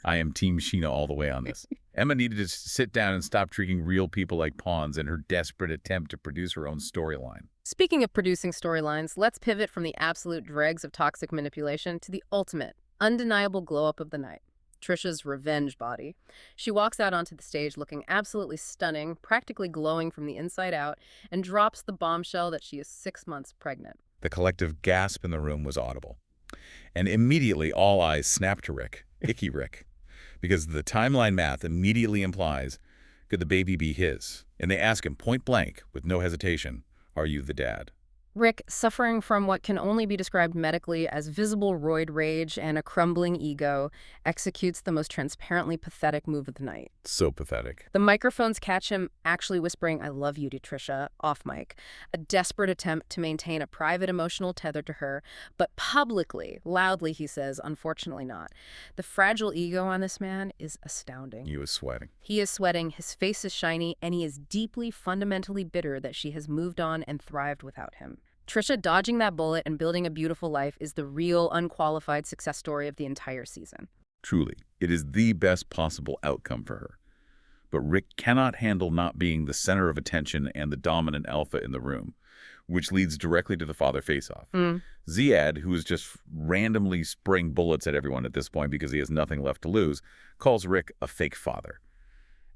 I am Team Sheena all the way on this. Emma needed to sit down and stop treating real people like pawns in her desperate attempt to produce her own storyline. Speaking of producing storylines, let's pivot from the absolute dregs of toxic manipulation to the ultimate, undeniable glow-up of the night. Trisha's revenge body. She walks out onto the stage looking absolutely stunning, practically glowing from the inside out, and drops the bombshell that she is 6 months pregnant. The collective gasp in the room was audible. And immediately all eyes snapped to Rick, Icky Rick, because the timeline math immediately implies, could the baby be his? And they ask him point blank, with no hesitation, are you the dad? Rick, suffering from what can only be described medically as visible roid rage and a crumbling ego, executes the most transparently pathetic move of the night. So pathetic. The microphones catch him actually whispering, "I love you" to Trisha, off mic, a desperate attempt to maintain a private emotional tether to her, but publicly, loudly, he says, unfortunately not. The fragile ego on this man is astounding. He was sweating. He is sweating, his face is shiny, and he is deeply, fundamentally bitter that she has moved on and thrived without him. Trisha dodging that bullet and building a beautiful life is the real, unqualified success story of the entire season. Truly, it is the best possible outcome for her. But Rick cannot handle not being the center of attention and the dominant alpha in the room, which leads directly to the father face-off. Ziad, who is just randomly spraying bullets at everyone at this point because he has nothing left to lose, calls Rick a fake father.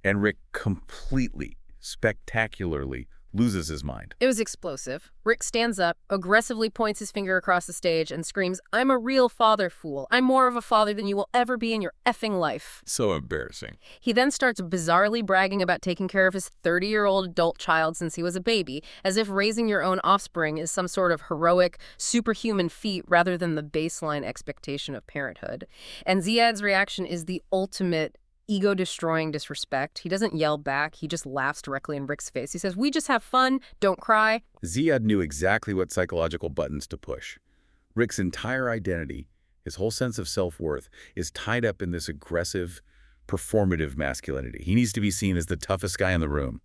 And Rick completely, spectacularly loses his mind. It was explosive. Rick stands up, aggressively points his finger across the stage, and screams, "I'm a real father, fool. I'm more of a father than you will ever be in your effing life." So embarrassing. He then starts bizarrely bragging about taking care of his 30-year-old adult child since he was a baby, as if raising your own offspring is some sort of heroic, superhuman feat rather than the baseline expectation of parenthood. And Ziad's reaction is the ultimate ego-destroying disrespect. He doesn't yell back. He just laughs directly in Rick's face. He says, "We just have fun. Don't cry." Ziad knew exactly what psychological buttons to push. Rick's entire identity, his whole sense of self-worth, is tied up in this aggressive, performative masculinity. He needs to be seen as the toughest guy in the room.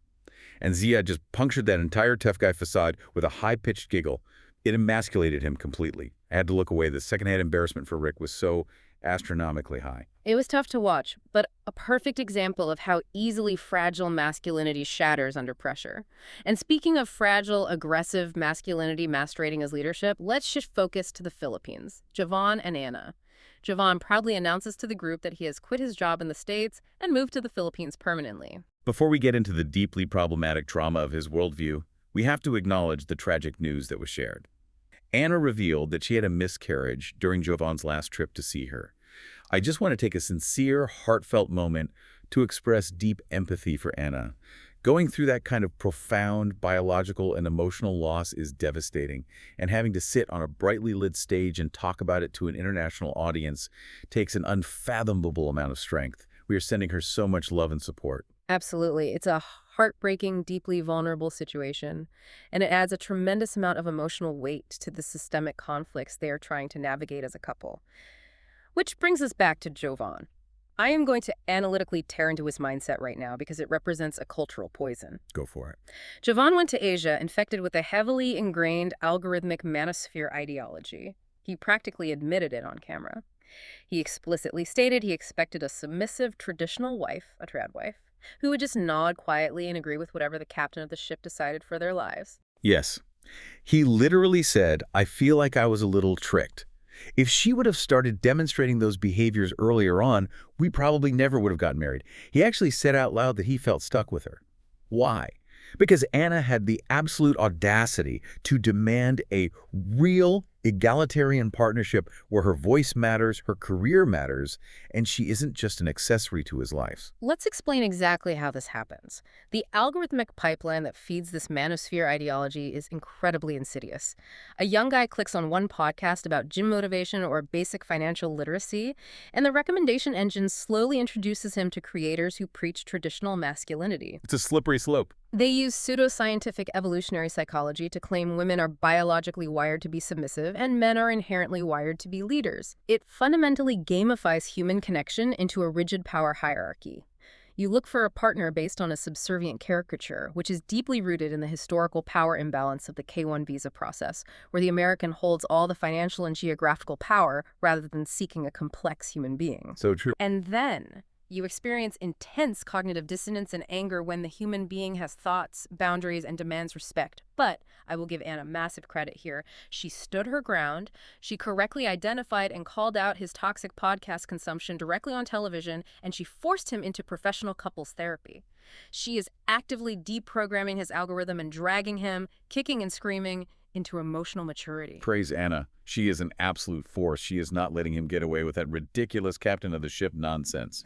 And Ziad just punctured that entire tough guy facade with a high-pitched giggle. It emasculated him completely. I had to look away. The secondhand embarrassment for Rick was so astronomically high. It was tough to watch, but a perfect example of how easily fragile masculinity shatters under pressure. And speaking of fragile, aggressive masculinity masquerading as leadership, let's shift focus to the Philippines, Javon and Anna. Javon proudly announces to the group that he has quit his job in the States and moved to the Philippines permanently. Before we get into the deeply problematic trauma of his worldview, we have to acknowledge the tragic news that was shared. Anna revealed that she had a miscarriage during Javon's last trip to see her. I just want to take a sincere, heartfelt moment to express deep empathy for Anna. Going through that kind of profound biological and emotional loss is devastating, and having to sit on a brightly lit stage and talk about it to an international audience takes an unfathomable amount of strength. We are sending her so much love and support. Absolutely. It's a heartbreaking, deeply vulnerable situation, and it adds a tremendous amount of emotional weight to the systemic conflicts they are trying to navigate as a couple. Which brings us back to Jovan. I am going to analytically tear into his mindset right now because it represents a cultural poison. Go for it. Javan went to Asia infected with a heavily ingrained algorithmic manosphere ideology. He practically admitted it on camera. He explicitly stated he expected a submissive traditional wife, a trad wife, who would just nod quietly and agree with whatever the captain of the ship decided for their lives. Yes. He literally said, I feel like I was a little tricked. If she would have started demonstrating those behaviors earlier on, we probably never would have gotten married. He actually said out loud that he felt stuck with her. Why? Because Anna had the absolute audacity to demand a real egalitarian partnership where her voice matters, her career matters, and she isn't just an accessory to his life. Let's explain exactly how this happens. The algorithmic pipeline that feeds this manosphere ideology is incredibly insidious. A young guy clicks on one podcast about gym motivation or basic financial literacy, and the recommendation engine slowly introduces him to creators who preach traditional masculinity. It's a slippery slope. They use pseudoscientific evolutionary psychology to claim women are biologically wired to be submissive and men are inherently wired to be leaders. It fundamentally gamifies human connection into a rigid power hierarchy. You look for a partner based on a subservient caricature, which is deeply rooted in the historical power imbalance of the K-1 visa process, where the American holds all the financial and geographical power rather than seeking a complex human being. So true. And then you experience intense cognitive dissonance and anger when the human being has thoughts, boundaries, and demands respect. But I will give Anna massive credit here. She stood her ground. She correctly identified and called out his toxic podcast consumption directly on television, and she forced him into professional couples therapy. She is actively deprogramming his algorithm and dragging him, kicking and screaming, into emotional maturity. Praise Anna. She is an absolute force. She is not letting him get away with that ridiculous captain of the ship nonsense.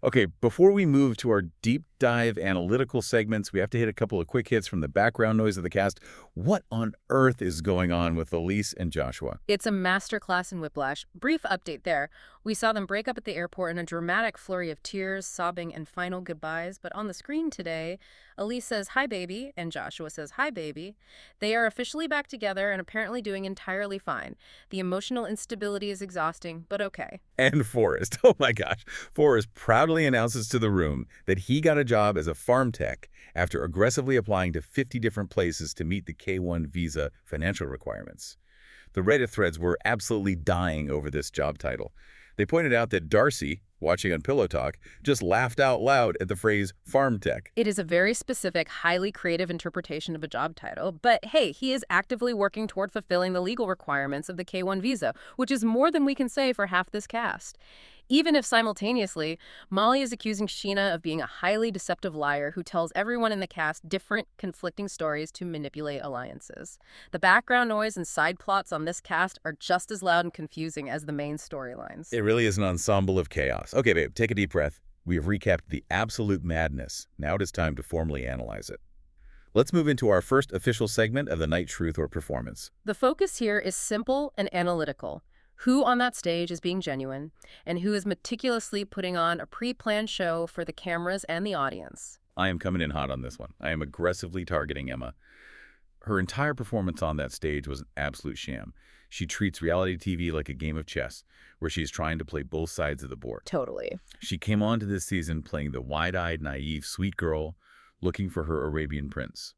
Okay, before we move to our deep dive analytical segments, we have to hit a couple of quick hits from the background noise of the cast. What on earth is going on with Elise and Joshua? It's a masterclass in whiplash. Brief update there. We saw them break up at the airport in a dramatic flurry of tears, sobbing, and final goodbyes. But on the screen today, Elise says, "Hi, baby," and Joshua says, "Hi, baby." They are officially back together and apparently doing entirely fine. The emotional instability is exhausting, but okay. And Forrest. Oh my gosh. Forrest proudly announces to the room that he got a job as a farm tech after aggressively applying to 50 different places to meet the K-1 visa financial requirements. The Reddit threads were absolutely dying over this job title. They pointed out that Darcy, watching on Pillow Talk, just laughed out loud at the phrase farm tech. It is a very specific, highly creative interpretation of a job title, but hey, he is actively working toward fulfilling the legal requirements of the K-1 visa, which is more than we can say for half this cast. Even if simultaneously, Molly is accusing Sheena of being a highly deceptive liar who tells everyone in the cast different, conflicting stories to manipulate alliances. The background noise and side plots on this cast are just as loud and confusing as the main storylines. It really is an ensemble of chaos. Okay, babe, take a deep breath. We have recapped the absolute madness. Now it is time to formally analyze it. Let's move into our first official segment of the night truth or performance. The focus here is simple and analytical. Who on that stage is being genuine, and who is meticulously putting on a pre-planned show for the cameras and the audience. I am coming in hot on this one. I am aggressively targeting Emma. Her entire performance on that stage was an absolute sham. She treats reality TV like a game of chess, where she's trying to play both sides of the board. Totally. She came on to this season playing the wide-eyed, naive, sweet girl, looking for her Arabian prince.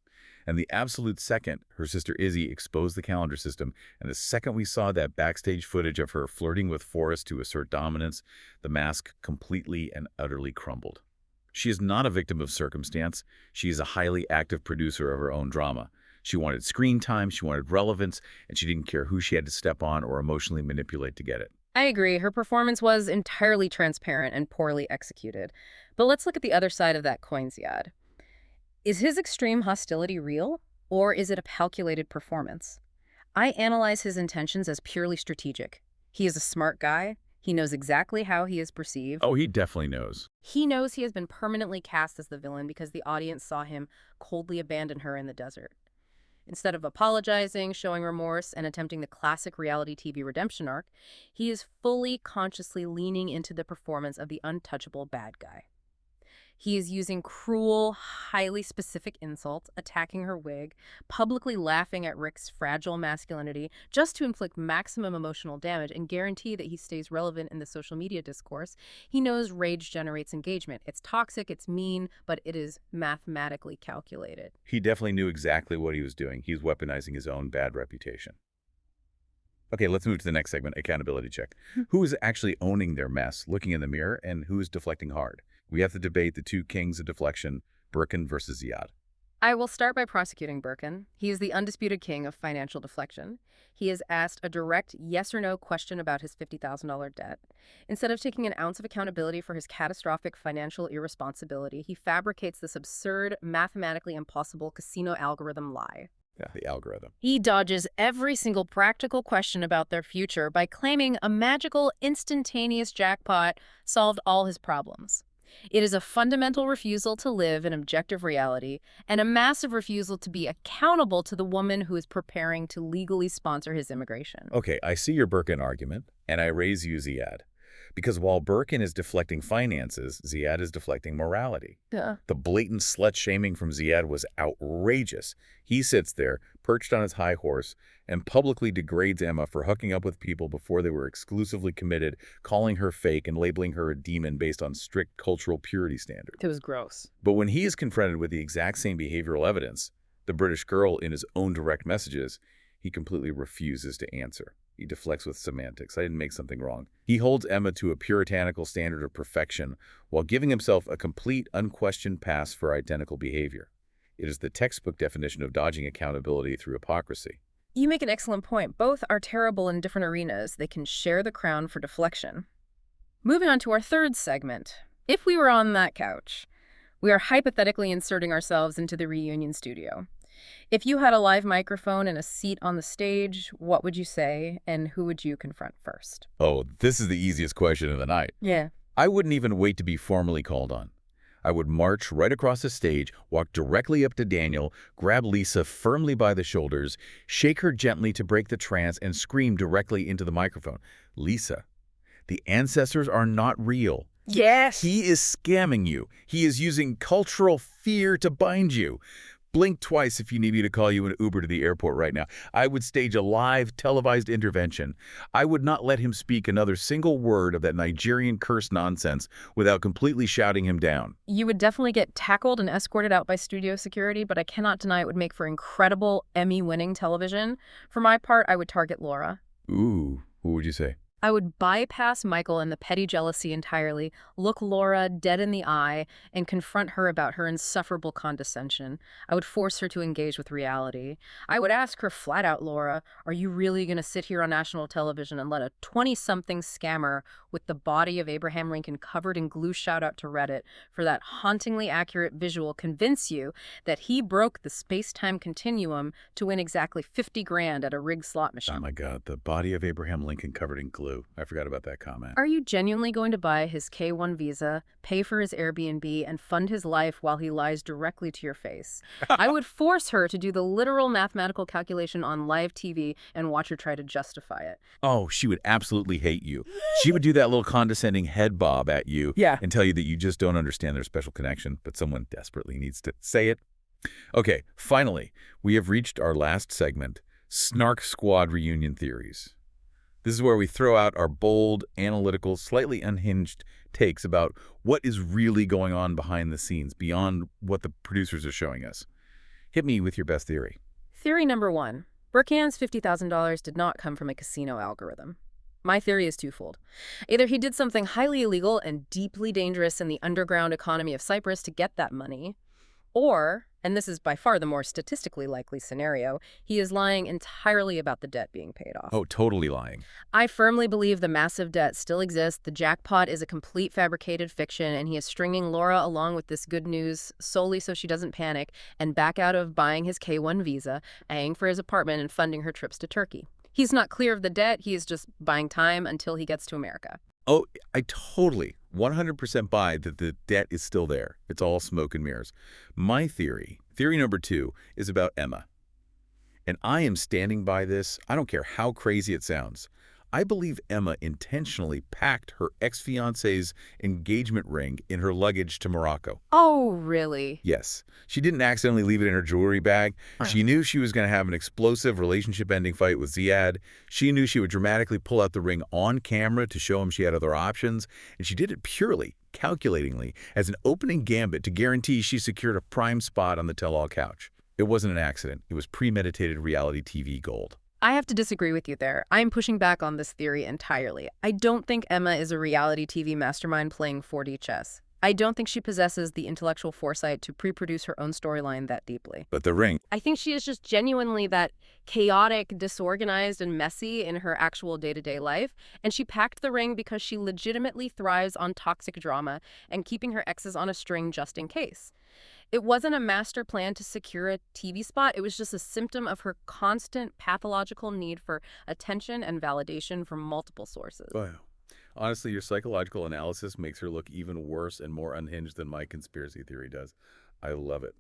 And the absolute second her sister Izzy exposed the calendar system, and the second we saw that backstage footage of her flirting with Forrest to assert dominance, the mask completely and utterly crumbled. She is not a victim of circumstance. She is a highly active producer of her own drama. She wanted screen time, she wanted relevance, and she didn't care who she had to step on or emotionally manipulate to get it. I agree. Her performance was entirely transparent and poorly executed. But let's look at the other side of that coin, Ziad. Is his extreme hostility real, or is it a calculated performance? I analyze his intentions as purely strategic. He is a smart guy. He knows exactly how he is perceived. Oh, he definitely knows. He knows he has been permanently cast as the villain because the audience saw him coldly abandon her in the desert. Instead of apologizing, showing remorse, and attempting the classic reality TV redemption arc, he is fully consciously leaning into the performance of the untouchable bad guy. He is using cruel, highly specific insults, attacking her wig, publicly laughing at Rick's fragile masculinity, just to inflict maximum emotional damage and guarantee that he stays relevant in the social media discourse. He knows rage generates engagement. It's toxic, it's mean, but it is mathematically calculated. He definitely knew exactly what he was doing. He's weaponizing his own bad reputation. Okay, let's move to the next segment, accountability check. Who is actually owning their mess, looking in the mirror, and who is deflecting hard? We have to debate the two kings of deflection, Beeran versus Ziad. I will start by prosecuting Beeran. He is the undisputed king of financial deflection. He is asked a direct yes or no question about his $50,000 debt. Instead of taking an ounce of accountability for his catastrophic financial irresponsibility, he fabricates this absurd, mathematically impossible casino algorithm lie. Yeah, the algorithm. He dodges every single practical question about their future by claiming a magical, instantaneous jackpot solved all his problems. It is a fundamental refusal to live in objective reality and a massive refusal to be accountable to the woman who is preparing to legally sponsor his immigration. Okay, I see your Beeran argument, and I raise you Ziad. Because while Beeran is deflecting finances, Ziad is deflecting morality. Yeah. The blatant slut-shaming from Ziad was outrageous. He sits there, perched on his high horse, and publicly degrades Emma for hooking up with people before they were exclusively committed, calling her fake and labeling her a demon based on strict cultural purity standards. It was gross. But when he is confronted with the exact same behavioral evidence, the British girl in his own direct messages, he completely refuses to answer. He deflects with semantics. I didn't make something wrong. He holds Emma to a puritanical standard of perfection while giving himself a complete, unquestioned pass for identical behavior. It is the textbook definition of dodging accountability through hypocrisy. You make an excellent point. Both are terrible in different arenas. They can share the crown for deflection. Moving on to our third segment. If we were on that couch, we are hypothetically inserting ourselves into the reunion studio. If you had a live microphone and a seat on the stage, what would you say, and who would you confront first? Oh, this is the easiest question of the night. Yeah. I wouldn't even wait to be formally called on. I would march right across the stage, walk directly up to Daniel, grab Lisa firmly by the shoulders, shake her gently to break the trance, and scream directly into the microphone. Lisa, the ancestors are not real. Yes! He is scamming you. He is using cultural fear to bind you. Blink twice if you need me to call you an Uber to the airport right now. I would stage a live, televised intervention. I would not let him speak another single word of that Nigerian curse nonsense without completely shouting him down. You would definitely get tackled and escorted out by studio security, but I cannot deny it would make for incredible Emmy-winning television. For my part, I would target Laura. Ooh, what would you say? I would bypass Michael and the petty jealousy entirely, look Laura dead in the eye, and confront her about her insufferable condescension. I would force her to engage with reality. I would ask her flat out, Laura, are you really going to sit here on national television and let a 20-something scammer with the body of Abraham Lincoln covered in glue shout out to Reddit for that hauntingly accurate visual convince you that he broke the space-time continuum to win exactly 50 grand at a rigged slot machine? Oh my God, the body of Abraham Lincoln covered in glue. I forgot about that comment. Are you genuinely going to buy his K-1 visa, pay for his Airbnb, and fund his life while he lies directly to your face? I would force her to do the literal mathematical calculation on live TV and watch her try to justify it. Oh, she would absolutely hate you. She would do that little condescending head bob at you and tell you that you just don't understand their special connection, but someone desperately needs to say it. Okay, finally, we have reached our last segment, Snark Squad Reunion Theories. This is where we throw out our bold, analytical, slightly unhinged takes about what is really going on behind the scenes, beyond what the producers are showing us. Hit me with your best theory. Theory number 1. Beeran's $50,000 did not come from a casino algorithm. My theory is twofold. Either he did something highly illegal and deeply dangerous in the underground economy of Cyprus to get that money, or, and this is by far the more statistically likely scenario, he is lying entirely about the debt being paid off. Oh, totally lying. I firmly believe the massive debt still exists. The jackpot is a complete fabricated fiction, and he is stringing Laura along with this good news solely so she doesn't panic and back out of buying his K-1 visa, paying for his apartment, and funding her trips to Turkey. He's not clear of the debt. He is just buying time until he gets to America. Oh, I totally 100% buy that the debt is still there. It's all smoke and mirrors. My theory number 2, is about Emma. And I am standing by this. I don't care how crazy it sounds. I believe Emma intentionally packed her ex-fiancé's engagement ring in her luggage to Morocco. Oh, really? Yes, she didn't accidentally leave it in her jewelry bag. She knew she was going to have an explosive relationship-ending fight with Ziad. She knew she would dramatically pull out the ring on camera to show him she had other options, and she did it purely, calculatingly, as an opening gambit to guarantee she secured a prime spot on the tell-all couch. It wasn't an accident. It was premeditated reality TV gold. I have to disagree with you there. I'm pushing back on this theory entirely. I don't think Emma is a reality TV mastermind playing 4D chess. I don't think she possesses the intellectual foresight to pre-produce her own storyline that deeply. But the ring, I think she is just genuinely that chaotic, disorganized, and messy in her actual day-to-day life, and she packed the ring because she legitimately thrives on toxic drama and keeping her exes on a string just in case. It wasn't a master plan to secure a TV spot. It was just a symptom of her constant pathological need for attention and validation from multiple sources. wow. Honestly, your psychological analysis makes her look even worse and more unhinged than my conspiracy theory does. I love it.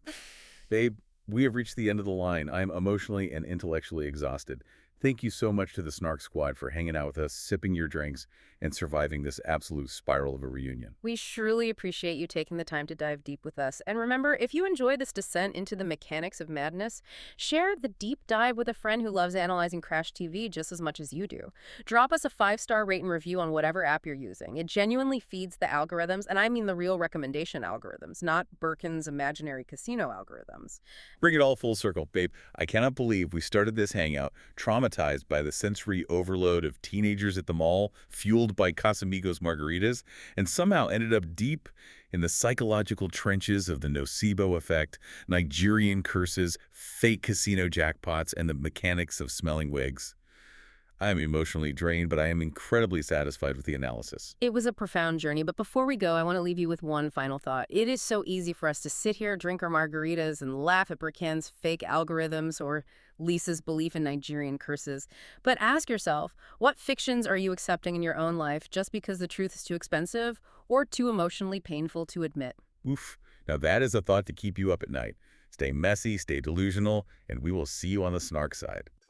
Babe, we have reached the end of the line. I am emotionally and intellectually exhausted. Thank you so much to the Snark Squad for hanging out with us, sipping your drinks, and surviving this absolute spiral of a reunion. We surely appreciate you taking the time to dive deep with us. And remember, if you enjoy this descent into the mechanics of madness, share the deep dive with a friend who loves analyzing Crash TV just as much as you do. Drop us a 5-star rate and review on whatever app you're using. It genuinely feeds the algorithms, and I mean the real recommendation algorithms, not Birkin's imaginary casino algorithms. Bring it all full circle, babe. I cannot believe we started this hangout traumatized by the sensory overload of teenagers at the mall, fueled by Casamigos margaritas, and somehow ended up deep in the psychological trenches of the nocebo effect, Nigerian curses, fake casino jackpots, and the mechanics of smelling wigs. I am emotionally drained, but I am incredibly satisfied with the analysis. It was a profound journey, but before we go, I want to leave you with one final thought. It is so easy for us to sit here, drink our margaritas, and laugh at Birkin's fake algorithms or Lisa's belief in Nigerian curses. But ask yourself, what fictions are you accepting in your own life just because the truth is too expensive or too emotionally painful to admit? Oof. Now that is a thought to keep you up at night. Stay messy, stay delusional, and we will see you on the Snark side.